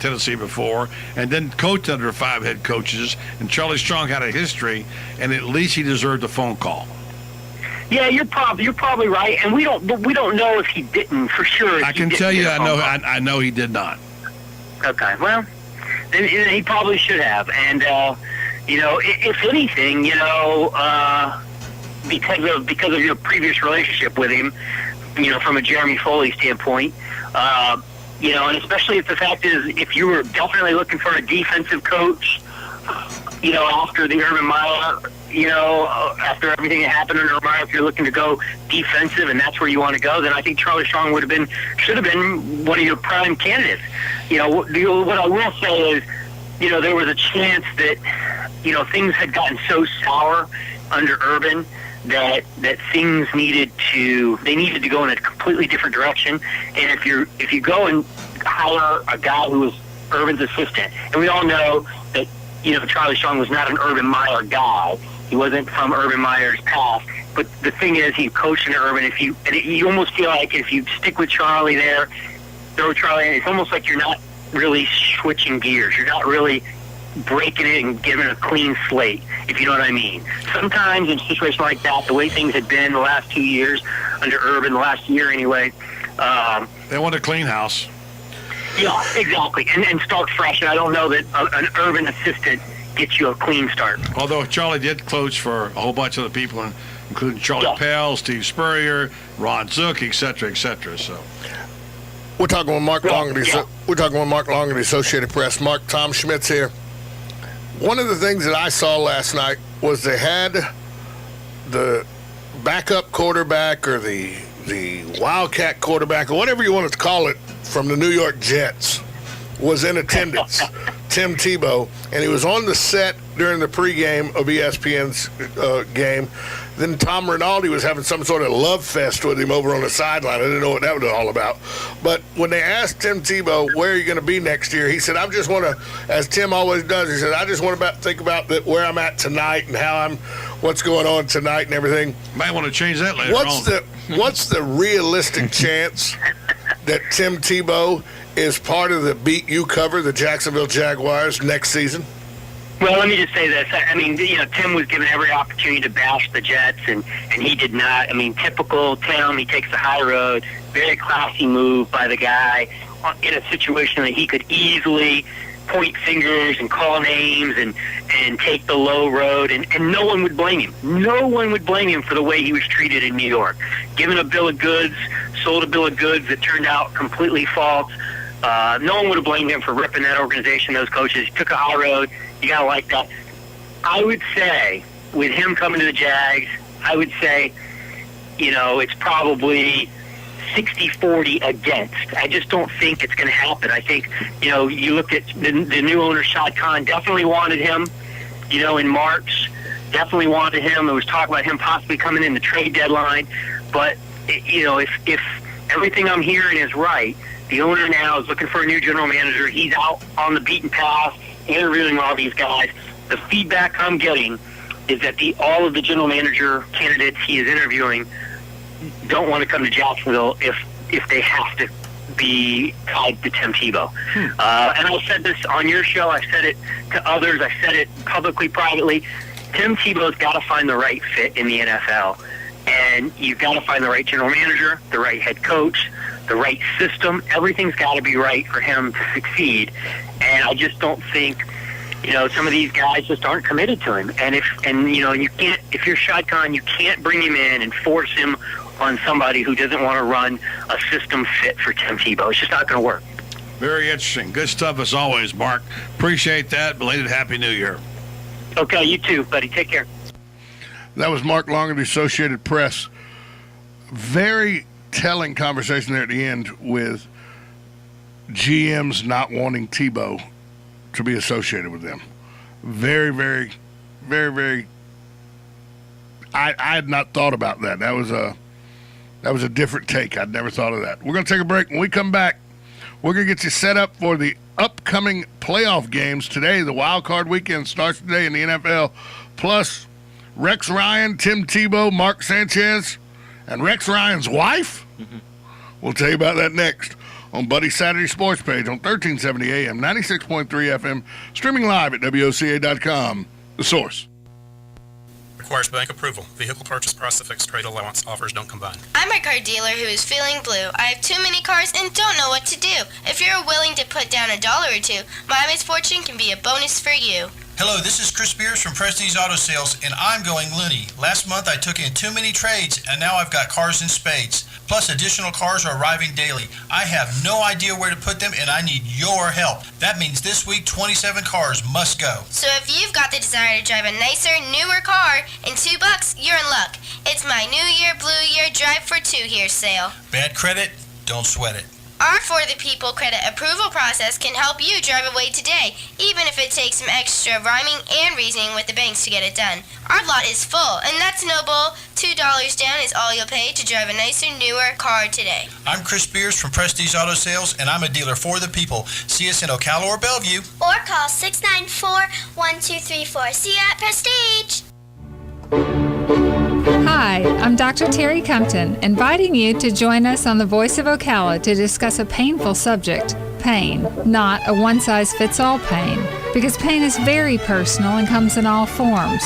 Tennessee before, and then coached under 5 head coaches. And Charlie Strong had a history, and at least he deserved a phone call. Yeah, you're probably right, and we don't know if he didn't for sure. I can tell you, I know he did not. Okay, well, then he probably should have, and if anything, because of your previous relationship with him, from a Jeremy Foley standpoint, and especially if the fact is, if you were definitely looking for a defensive coach, after the Urban Meyer, after everything that happened under Meyer, if you're looking to go defensive and that's where you want to go, then I think Charlie Strong should have been one of your prime candidates. What I will say is, there was a chance that, things had gotten so sour under Urban that things needed to go in a completely different direction. And if you go and hire a guy who was Urban's assistant, and we all know that Charlie Strong was not an Urban Meyer guy. He wasn't from Urban Meyer's past. But the thing is, he coached in Urban. You almost feel like if you stick with Charlie there, throw Charlie in, it's almost like you're not really switching gears. You're not really breaking it and giving a clean slate, if you know what I mean. Sometimes in situations like that, the way things had been the last 2 years under Urban, the last year anyway. They want a clean house. Yeah, exactly. And start fresh. And I don't know that an Urban assistant gets you a clean start. Although Charlie did coach for a whole bunch of other people, including Charlie Pell, Steve Spurrier, Ron Zook, et cetera, so. We're talking with Mark Long. We're talking with Mark Long of the Associated Press. Mark, Tom Schmitz here. One of the things that I saw last night was they had the backup quarterback or the Wildcat quarterback or whatever you want to call it from the New York Jets was in attendance, Tim Tebow, and he was on the set during the pregame of ESPN's game. Then Tom Rinaldi was having some sort of love fest with him over on the sideline. I didn't know what that was all about. But when they asked Tim Tebow, where are you going to be next year, he said, I just want to, as Tim always does, he said, I just want to think about where I'm at tonight and what's going on tonight and everything. Might want to change that later on. What's the realistic chance that Tim Tebow is part of the beat you cover, the Jacksonville Jaguars, next season? Well, let me just say this. I mean, Tim was given every opportunity to bash the Jets, and he did not. I mean, typical Tim, he takes the high road, very classy move by the guy in a situation that he could easily point fingers and call names and take the low road, and no one would blame him. No one would blame him for the way he was treated in New York. Given a bill of goods, sold a bill of goods that turned out completely false. No one would have blamed him for ripping that organization, those coaches. He took a high road. You got to like that. I would say, with him coming to the Jags, I would say, it's probably 60-40 against. I just don't think it's going to happen. I think, you look at the new owner, Shad Khan, definitely wanted him, in March. Definitely wanted him. There was talk about him possibly coming in the trade deadline. But, if everything I'm hearing is right, the owner now is looking for a new general manager. He's out on the beaten path, interviewing all these guys. The feedback I'm getting is that all of the general manager candidates he is interviewing don't want to come to Jacksonville if they have to be tied to Tim Tebow. And I said this on your show. I said it to others. I said it publicly, privately. Tim Tebow's got to find the right fit in the NFL. And you've got to find the right general manager, the right head coach, the right system. Everything's got to be right for him to succeed. And I just don't think, some of these guys just aren't committed to him. And you can't, if you're Shad Khan, you can't bring him in and force him on somebody who doesn't want to run a system fit for Tim Tebow. It's just not going to work. Very interesting. Good stuff as always, Mark. Appreciate that. Belated Happy New Year. Okay, you too, buddy. Take care. That was Mark Long of the Associated Press. Very telling conversation there at the end with GMs not wanting Tebow to be associated with them. Very, very, very, very. I had not thought about that. That was a different take. I'd never thought of that. We're going to take a break. When we come back, we're going to get you set up for the upcoming playoff games today. The wild card weekend starts today in the NFL. Plus, Rex Ryan, Tim Tebow, Mark Sanchez, and Rex Ryan's wife. We'll tell you about that next on Buddy's Saturday Sports page on 1370 AM, 96.3 FM, streaming live at WOCA.com. The Source. Requires bank approval. Vehicle purchase price to fixed rate allowance. Offers don't combine. I'm a car dealer who is feeling blue. I have too many cars and don't know what to do. If you're willing to put down $1 or $2, my misfortune can be a bonus for you. Hello, this is Chris Spears from Prestige Auto Sales, and I'm going loony. Last month I took in too many trades, and now I've got cars in spades. Plus, additional cars are arriving daily. I have no idea where to put them, and I need your help. That means this week, 27 cars must go. So if you've got the desire to drive a nicer, newer car in $2, you're in luck. It's my New Year, Blue Year Drive for 2 here sale. Bad credit? Don't sweat it. Our For the People credit approval process can help you drive away today, even if it takes some extra rhyming and reasoning with the banks to get it done. Our lot is full, and that's no bull. $2 down is all you'll pay to drive a nicer, newer car today. I'm Chris Spears from Prestige Auto Sales, and I'm a dealer for the people. See us in Ocala or Bellevue. Or call 694-1234. See you at Prestige. Hi, I'm Dr. Terry Compton, inviting you to join us on The Voice of Ocala to discuss a painful subject, pain, not a one-size-fits-all pain, because pain is very personal and comes in all forms.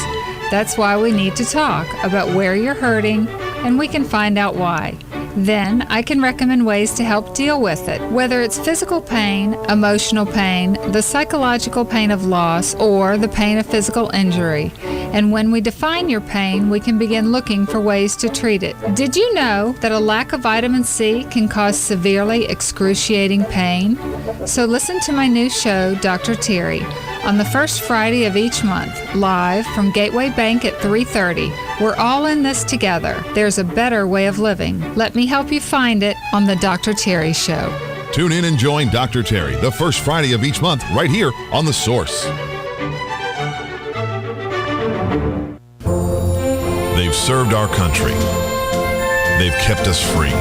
That's why we need to talk about where you're hurting, and we can find out why. Then I can recommend ways to help deal with it, whether it's physical pain, emotional pain, the psychological pain of loss, or the pain of physical injury. And when we define your pain, we can begin looking for ways to treat it. Did you know that a lack of vitamin C can cause severely excruciating pain? So listen to my new show, Dr. Terry, on the first Friday of each month, live from Gateway Bank at 3:30. We're all in this together. There's a better way of living. Let me help you find it on the Dr. Terry Show. Tune in and join Dr. Terry the first Friday of each month right here on The Source. They've served our country. They've kept us free.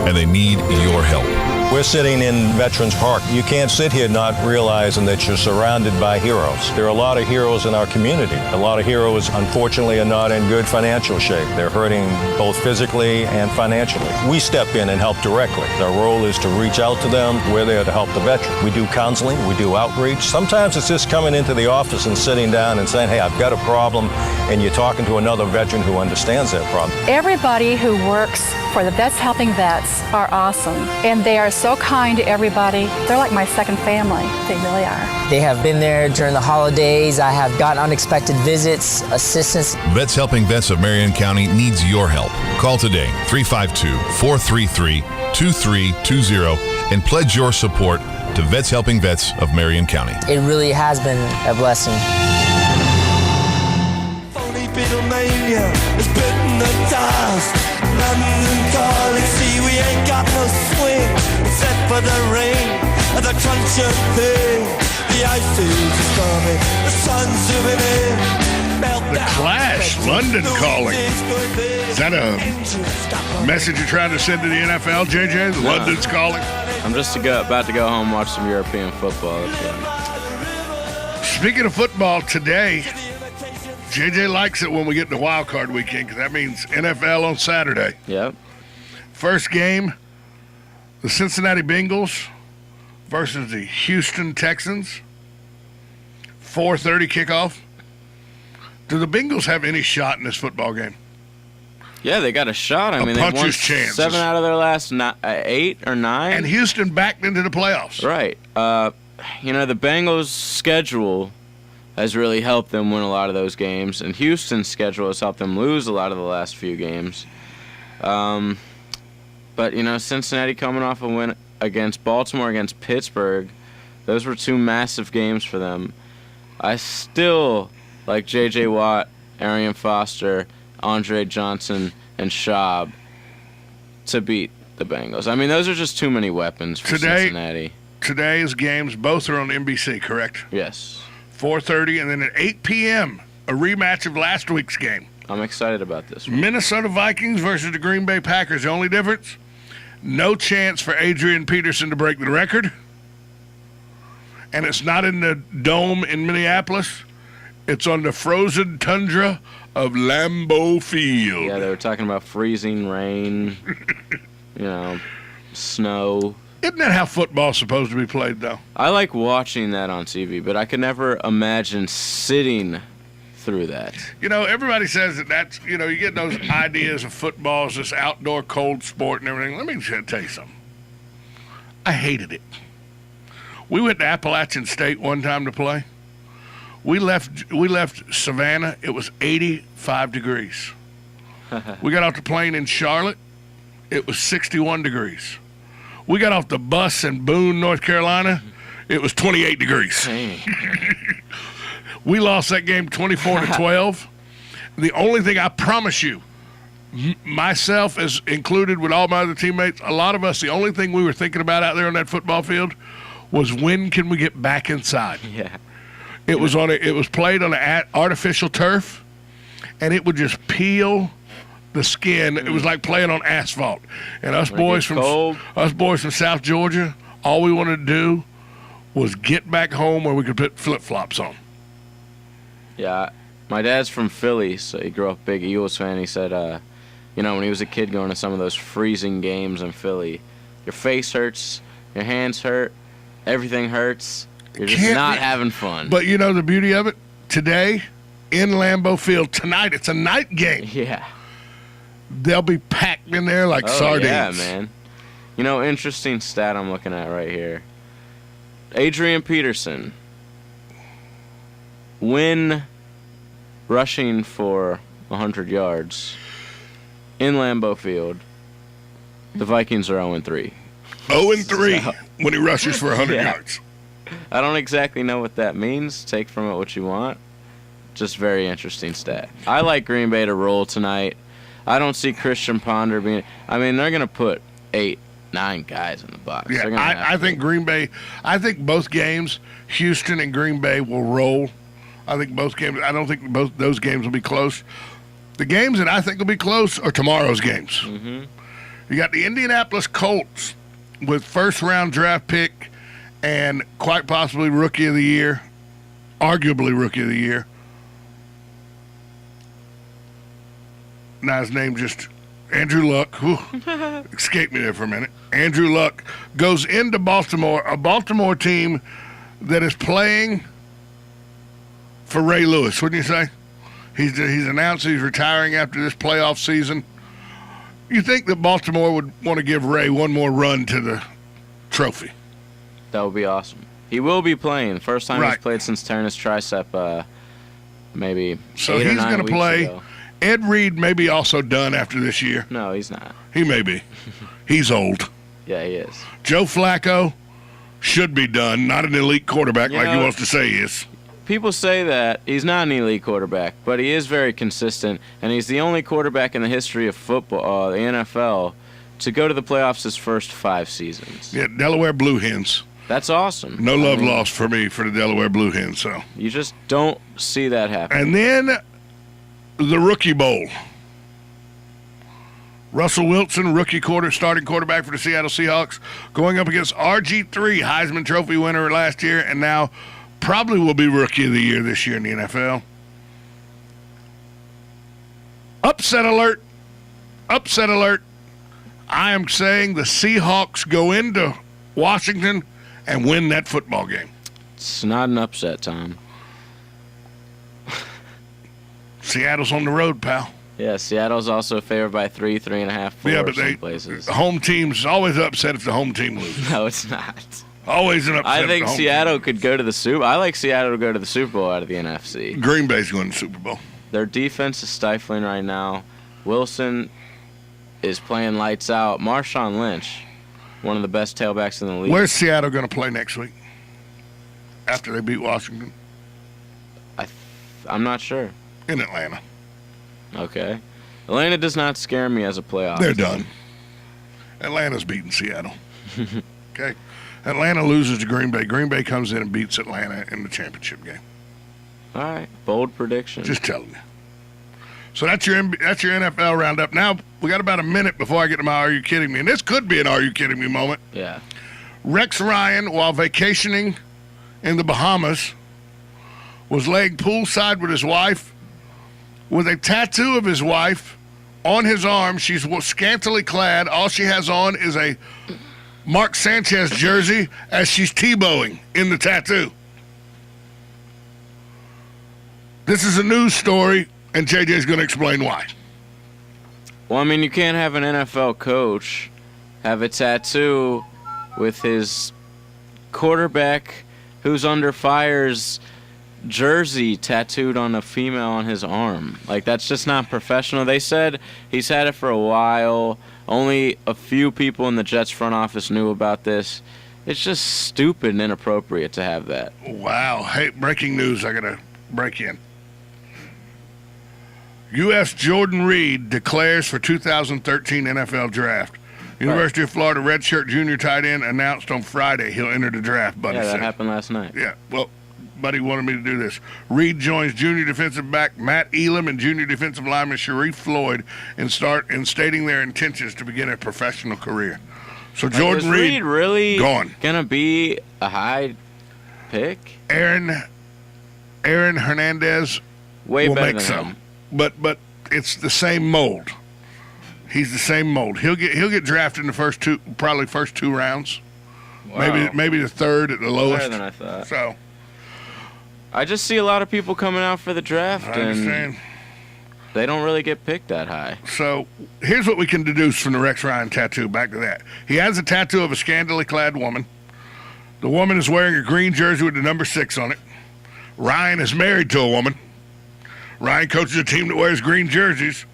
And they need your help. We're sitting in Veterans Park. You can't sit here not realizing that you're surrounded by heroes. There are a lot of heroes in our community. A lot of heroes, unfortunately, are not in good financial shape. They're hurting both physically and financially. We step in and help directly. Our role is to reach out to them. We're there to help the veteran. We do counseling. We do outreach. Sometimes it's just coming into the office and sitting down and saying, hey, I've got a problem, and you're talking to another veteran who understands that problem. Everybody who works for the Vets Helping Vets are awesome, and they are so kind to everybody. They're like my second family. They really are. They have been there during the holidays. I have gotten unexpected visits, assistance. Vets Helping Vets of Marion County needs your help. Call today, 352-433-2320, and pledge your support to Vets Helping Vets of Marion County. It really has been a blessing. Phony Beatlemania is bitten the dust. London calling, see we ain't got no swing except for the rain and the crunch of thing. The ice age is coming, the sun's zooming in. The Clash, London Calling. Is that a message you're trying to send to the NFL, JJ? No. London's Calling? I'm just about to go home and watch some European football. Speaking of football, today, JJ likes it when we get to wild card weekend because that means NFL on Saturday. Yep. First game, the Cincinnati Bengals versus the Houston Texans. 4:30 kickoff. Do the Bengals have any shot in this football game? Yeah, they got a shot. I mean, they won 7 out of their last 8 or 9. And Houston backed into the playoffs. Right. The Bengals' schedule has really helped them win a lot of those games, and Houston's schedule has helped them lose a lot of the last few games. But Cincinnati coming off a win against Baltimore, against Pittsburgh, those were 2 massive games for them. I still like J.J. Watt, Arian Foster, Andre Johnson, and Schaub to beat the Bengals. I mean, those are just too many weapons for Cincinnati. Today's games, both are on NBC, correct? Yes. 4:30, and then at 8 p.m., a rematch of last week's game. I'm excited about this one. Minnesota Vikings versus the Green Bay Packers. The only difference, no chance for Adrian Peterson to break the record. And it's not in the Dome in Minneapolis. It's on the frozen tundra of Lambeau Field. Yeah, they were talking about freezing rain, snow. Isn't that how football's supposed to be played, though? I like watching that on TV, but I could never imagine sitting through that. Everybody says that's, you get those ideas of football as this outdoor cold sport and everything. Let me just tell you something. I hated it. We went to Appalachian State one time to play. We left Savannah. It was 85 degrees. We got off the plane in Charlotte. It was 61 degrees. We got off the bus in Boone, North Carolina. It was 28 degrees. We lost that game 24-12. The only thing I promise you, myself as included with all my other teammates, a lot of us, the only thing we were thinking about out there on that football field was when can we get back inside. Yeah. It was played on an artificial turf, and it would just peel the skin. It was like playing on asphalt. And us boys from South Georgia, all we wanted to do was get back home where we could put flip-flops on. Yeah, my dad's from Philly, so he grew up a big Eagles fan. He said, when he was a kid going to some of those freezing games in Philly, your face hurts, your hands hurt, everything hurts. You're just not having fun. But the beauty of it? Today, in Lambeau Field, tonight, it's a night game. Yeah. they'll be packed in there like sardines. Yeah, man. You know, interesting stat I'm looking at right here. Adrian Peterson, when rushing for 100 yards in Lambeau Field, the Vikings are 0-3. 0-3 so, when he rushes for 100 yards. I don't exactly know what that means. Take from it what you want. Just very interesting stat. I like Green Bay to roll tonight. I don't see Christian Ponder being... I mean, they're going to put 8-9 guys in the box. Yeah, I think Green Bay... I think both games, Houston and Green Bay will roll. I think both games... I don't think both those games will be close. The games that I think will be close are tomorrow's games. Mm-hmm. You got the Indianapolis Colts with first-round draft pick and quite possibly Rookie of the Year, arguably Rookie of the Year. Now his name just, Andrew Luck, escaped me there for a minute. Andrew Luck goes into Baltimore, a Baltimore team that is playing for Ray Lewis, wouldn't you say? He's announced he's retiring after this playoff season. You think that Baltimore would want to give Ray one more run to the trophy? That would be awesome. He will be playing. First time he's played since tearing his tricep, maybe so 8 or 9 he's going to play. Ago. Ed Reed may be also done after this year. No, he's not. He may be. He's old. Yeah, he is. Joe Flacco should be done. Not an elite quarterback like he wants to say he is. People say that he's not an elite quarterback, but he is very consistent, and he's the only quarterback in the history of football, the NFL, to go to the playoffs his first 5 seasons. Yeah, Delaware Blue Hens. That's awesome. No love lost for me for the Delaware Blue Hens. So you just don't see that happen. And then the Rookie Bowl. Russell Wilson, starting quarterback for the Seattle Seahawks, going up against RG3, Heisman Trophy winner last year, and now probably will be Rookie of the Year this year in the NFL. Upset alert. Upset alert. I am saying the Seahawks go into Washington and win that football game. It's not an upset, Tom. Seattle's on the road, pal. Yeah, Seattle's also favored by 3, 3.5, 4 some places. The home team's always upset if the home team loses. No, it's not. Always an upset. I think if the Seattle could go to the Super Bowl. I like Seattle to go to the Super Bowl out of the NFC. Green Bay's going to the Super Bowl. Their defense is stifling right now. Wilson is playing lights out. Marshawn Lynch, one of the best tailbacks in the league. Where's Seattle going to play next week after they beat Washington? I'm not sure. In Atlanta. Okay. Atlanta does not scare me as a playoff. They're done. Atlanta's beating Seattle. Okay. Atlanta loses to Green Bay. Green Bay comes in and beats Atlanta in the championship game. All right. Bold prediction. Just telling you. So that's your NFL roundup. Now, we got about a minute before I get to my Are You Kidding Me? And this could be an Are You Kidding Me moment. Yeah. Rex Ryan, while vacationing in the Bahamas, was laying poolside with his wife with a tattoo of his wife on his arm. She's scantily clad. All she has on is a Mark Sanchez jersey as she's Tebowing in the tattoo. This is a news story, and JJ's going to explain why. Well, I mean, you can't have an NFL coach have a tattoo with his quarterback who's under fire's jersey tattooed on a female on his arm. Like, that's just not professional. They said he's had it for a while. Only a few people in the Jets front office knew about this. It's just stupid and inappropriate to have that. Wow. Hey, breaking news. I got to break in. U.S. Jordan Reed declares for 2013 NFL Draft. University of Florida redshirt junior tight end announced on Friday he'll enter the draft, Buddy Yeah, that said. happened last night. Yeah, well, Buddy wanted me to do this. Reed joins junior defensive back Matt Elam and junior defensive lineman Sharif Floyd in stating their intentions to begin a professional career. So Jordan Is Reed really gone. Gonna be a high pick? Aaron Hernandez Way will better make than some. him. But it's the same mold. He's the same mold. He'll get drafted in the first two rounds. Wow. Maybe the third at the lowest. Better than I thought. So I just see a lot of people coming out for the draft. I understand. They don't really get picked that high. So here's what we can deduce from the Rex Ryan tattoo. Back to that. He has a tattoo of a scantily clad woman. The woman is wearing a green jersey with the number 6 on it. Ryan is married to a woman. Ryan coaches a team that wears green jerseys.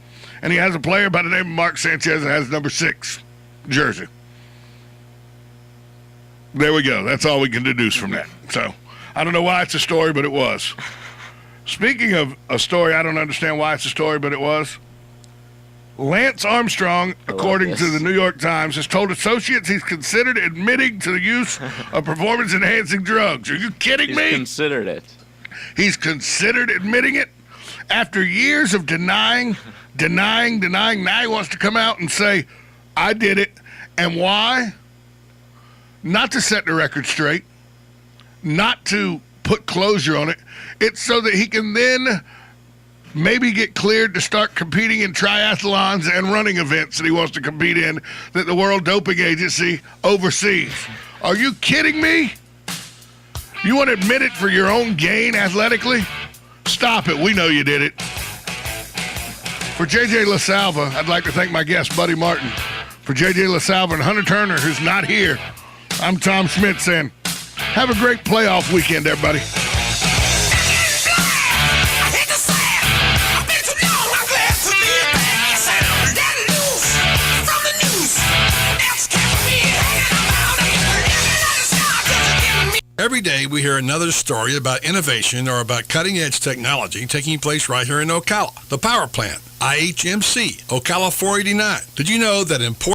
And he has a player by the name of Mark Sanchez that has number 6 jersey. There we go. That's all we can deduce from that. So I don't know why it's a story, but it was. Speaking of a story, I don't understand why it's a story, but it was. Lance Armstrong, according to the New York Times, has told associates he's considered admitting to the use of performance-enhancing drugs. Are you kidding me? He's considered it. He's considered admitting it? After years of denying, now he wants to come out and say, I did it. And why? Not to set the record straight, not to put closure on it. It's so that he can then maybe get cleared to start competing in triathlons and running events that he wants to compete in that the World Doping Agency oversees. Are you kidding me? You want to admit it for your own gain athletically? Stop it. We know you did it. For JJ LaSalva, I'd like to thank my guest, Buddy Martin. For JJ LaSalva and Hunter Turner, who's not here, I'm Tom Schmidt saying, have a great playoff weekend, everybody. Every day we hear another story about innovation or about cutting-edge technology taking place right here in Ocala. The Power Plant, IHMC, Ocala 489. Did you know that important